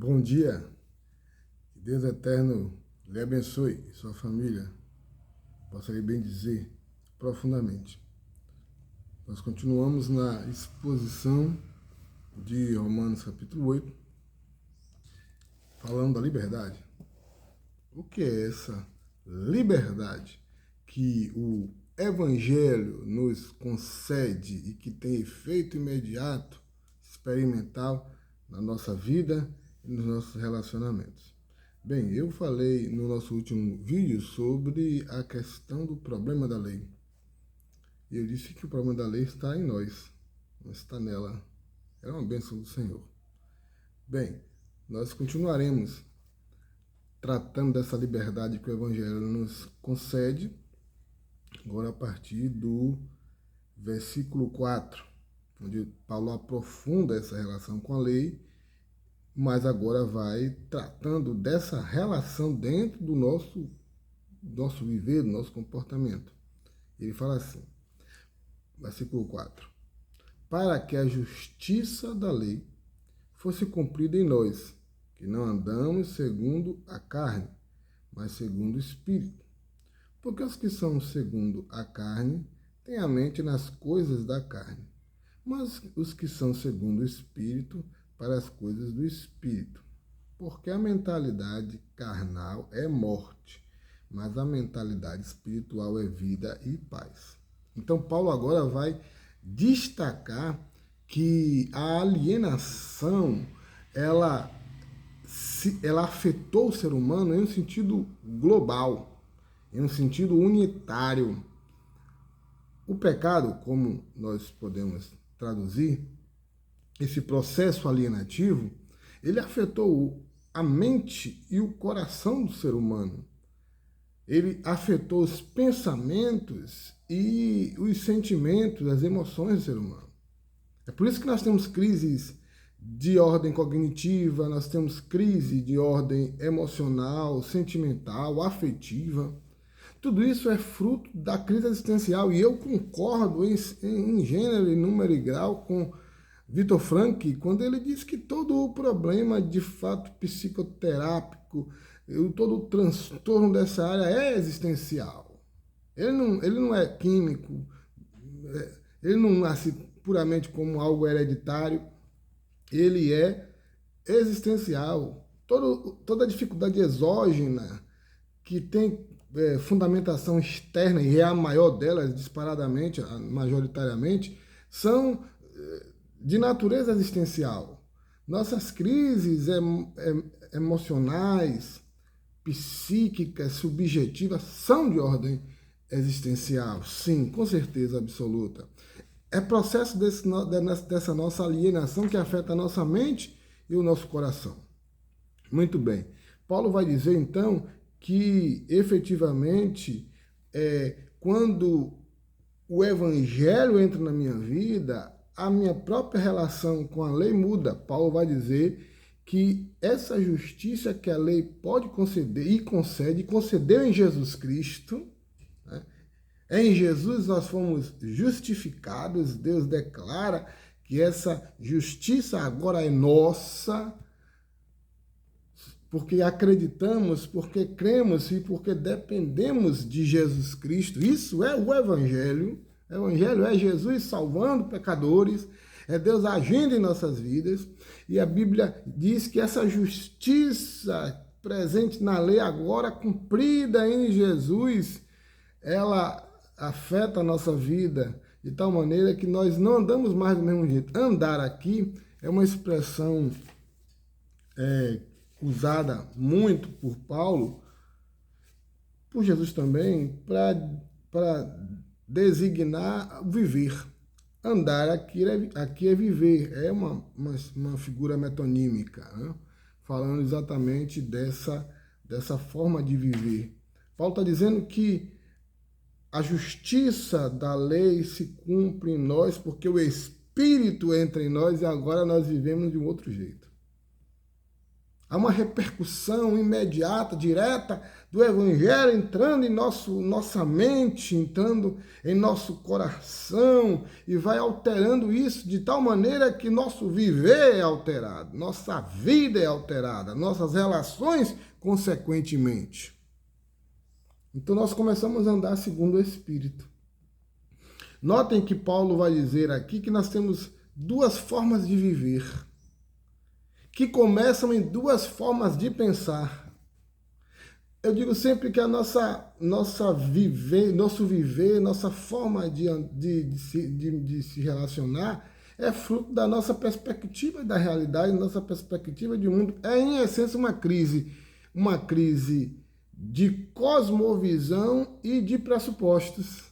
Bom dia, que Deus eterno lhe abençoe e sua família, possa lhe bem dizer profundamente. Nós continuamos na exposição de Romanos capítulo 8, falando da liberdade. O que é essa liberdade que o Evangelho nos concede e que tem efeito imediato, experimental na nossa vida e nos nossos relacionamentos? Bem, eu falei no nosso último vídeo sobre a questão do problema da lei. E eu disse que o problema da lei está em nós, não está nela. É uma bênção do Senhor. Bem, nós continuaremos tratando dessa liberdade que o Evangelho nos concede, agora a partir do versículo 4, onde Paulo aprofunda essa relação com a lei, mas agora vai tratando dessa relação dentro do nosso viver, do nosso comportamento. Ele fala assim, versículo 4, para que a justiça da lei fosse cumprida em nós, que não andamos segundo a carne, mas segundo o Espírito. Porque os que são segundo a carne têm a mente nas coisas da carne, mas os que são segundo o Espírito, para as coisas do Espírito. Porque a mentalidade carnal é morte, mas a mentalidade espiritual é vida e paz. Então Paulo agora vai destacar que a alienação, ela afetou o ser humano em um sentido global, em um sentido unitário. O pecado, como nós podemos traduzir, esse processo alienativo, ele afetou a mente e o coração do ser humano. Ele afetou os pensamentos e os sentimentos, as emoções do ser humano. É por isso que nós temos crises de ordem cognitiva, nós temos crise de ordem emocional, sentimental, afetiva. Tudo isso é fruto da crise existencial e eu concordo em gênero, em número e grau com Viktor Frankl, quando ele diz que todo o problema de fato psicoterápico, todo o transtorno dessa área é existencial. Ele não é químico, ele não nasce puramente como algo hereditário, ele é existencial. Toda dificuldade exógena que tem fundamentação externa, e é a maior delas, disparadamente, majoritariamente, são de natureza existencial. Nossas crises emocionais, psíquicas, subjetivas, são de ordem existencial, sim, com certeza absoluta. É processo dessa nossa alienação que afeta a nossa mente e o nosso coração. Muito bem. Paulo vai dizer, então, que efetivamente, quando o Evangelho entra na minha vida, a minha própria relação com a lei muda. Paulo vai dizer que essa justiça que a lei pode conceder e concede, concedeu em Jesus Cristo, né? Em Jesus nós fomos justificados, Deus declara que essa justiça agora é nossa, porque acreditamos, porque cremos e porque dependemos de Jesus Cristo. Isso é o Evangelho. O Evangelho é Jesus salvando pecadores, é Deus agindo em nossas vidas. E a Bíblia diz que essa justiça presente na lei, agora cumprida em Jesus, ela afeta a nossa vida de tal maneira que nós não andamos mais do mesmo jeito. Andar aqui é uma expressão usada muito por Paulo, por Jesus também, para designar viver. Andar aqui é viver, é uma figura metonímica, né? Falando exatamente dessa forma de viver. Paulo está dizendo que a justiça da lei se cumpre em nós porque o Espírito entra em nós e agora nós vivemos de um outro jeito. Há uma repercussão imediata, direta do Evangelho entrando em nossa mente, entrando em nosso coração e vai alterando isso de tal maneira que nosso viver é alterado, nossa vida é alterada, nossas relações consequentemente. Então nós começamos a andar segundo o Espírito. Notem que Paulo vai dizer aqui que nós temos duas formas de viver, que começam em duas formas de pensar. Eu digo sempre que a nosso viver, nossa forma de se relacionar é fruto da nossa perspectiva da realidade, nossa perspectiva de mundo. É, em essência, uma crise de cosmovisão e de pressupostos.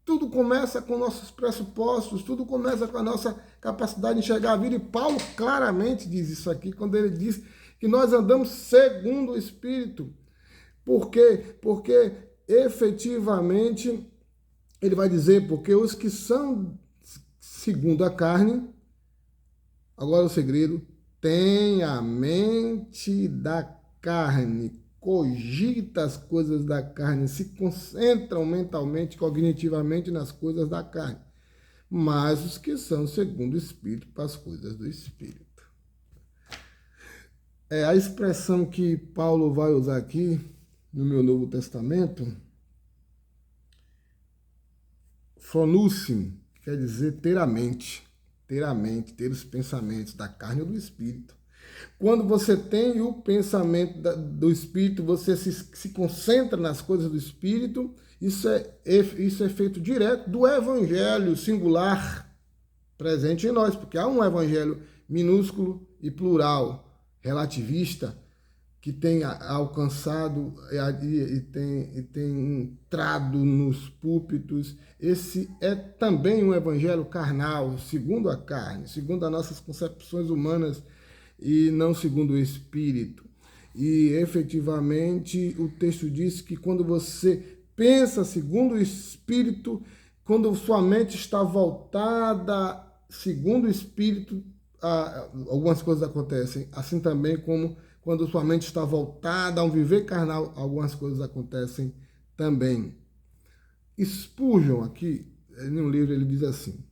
Tudo começa com nossos pressupostos, tudo começa com a nossa capacidade de enxergar a vida. E Paulo claramente diz isso aqui, quando ele diz que nós andamos segundo o Espírito. Por quê? Porque efetivamente, ele vai dizer, porque os que são segundo a carne, agora o segredo, têm a mente da carne, cogita as coisas da carne, se concentram mentalmente, cognitivamente nas coisas da carne. Mas os que são segundo o Espírito, para as coisas do Espírito. É a expressão que Paulo vai usar aqui no meu Novo Testamento, phronousin, quer dizer ter a mente, ter os pensamentos da carne ou do Espírito. Quando você tem o pensamento do Espírito, você se concentra nas coisas do Espírito, isso é feito direto do Evangelho singular presente em nós, porque há um Evangelho minúsculo e plural, relativista, que tem alcançado e tem entrado nos púlpitos. Esse é também um evangelho carnal, segundo a carne, segundo as nossas concepções humanas e não segundo o Espírito. E efetivamente o texto diz que quando você pensa segundo o Espírito, quando sua mente está voltada segundo o Espírito, algumas coisas acontecem, assim também como quando sua mente está voltada a um viver carnal, algumas coisas acontecem também. Spurgeon, aqui, em um livro, ele diz assim: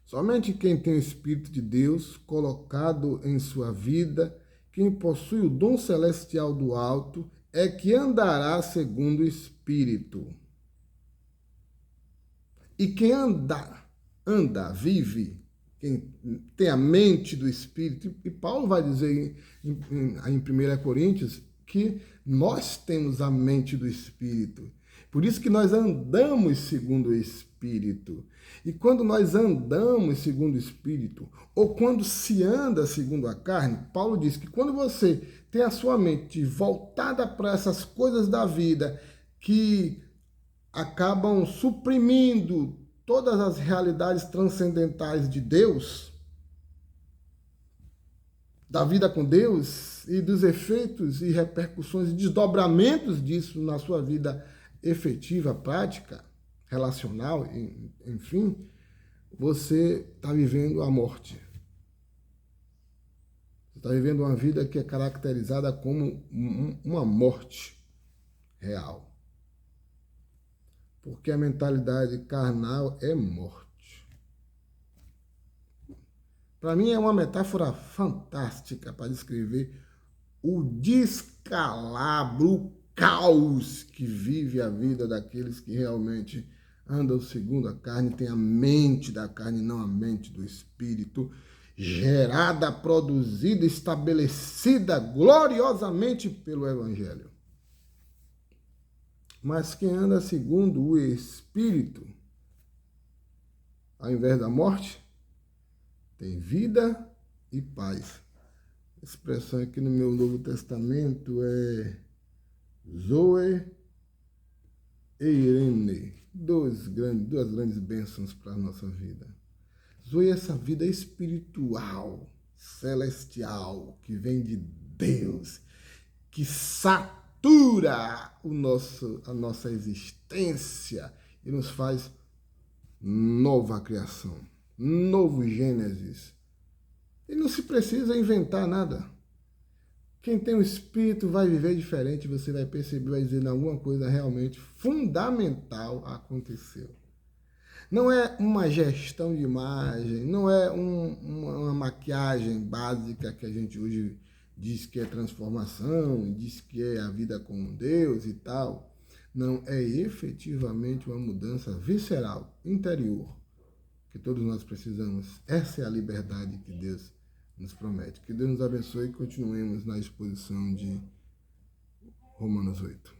somente quem tem o Espírito de Deus colocado em sua vida, quem possui o dom celestial do alto, é que andará segundo o Espírito. E quem vive, quem tem a mente do Espírito, e Paulo vai dizer em 1 Coríntios que nós temos a mente do Espírito. Por isso que nós andamos segundo o Espírito. E quando nós andamos segundo o Espírito, ou quando se anda segundo a carne, Paulo diz que quando você tem a sua mente voltada para essas coisas da vida que acabam suprimindo todas as realidades transcendentais de Deus, da vida com Deus e dos efeitos e repercussões e desdobramentos disso na sua vida efetiva, prática, relacional, enfim, você está vivendo a morte. Você está vivendo uma vida que é caracterizada como uma morte real. Porque a mentalidade carnal é morte. Para mim é uma metáfora fantástica para descrever o descalabro, o caos que vive a vida daqueles que realmente andam segundo a carne, têm a mente da carne, não a mente do Espírito, gerada, produzida, estabelecida gloriosamente pelo Evangelho. Mas quem anda segundo o Espírito, ao invés da morte, tem vida e paz. A expressão aqui no meu Novo Testamento é Zoe e Irene. Duas grandes bênçãos para a nossa vida. Zoe é essa vida espiritual, celestial, que vem de Deus, que satura a nossa existência e nos faz nova criação, novo Gênesis, E não se precisa inventar nada. Quem tem o Espírito vai viver diferente, você vai perceber, vai dizer, alguma coisa realmente fundamental aconteceu. Não é uma gestão de imagem, não é uma maquiagem básica que a gente hoje diz que é transformação, diz que é a vida com Deus e tal. Não, é efetivamente uma mudança visceral, interior, que todos nós precisamos. Essa é a liberdade que Deus nos promete. Que Deus nos abençoe e continuemos na exposição de Romanos 8.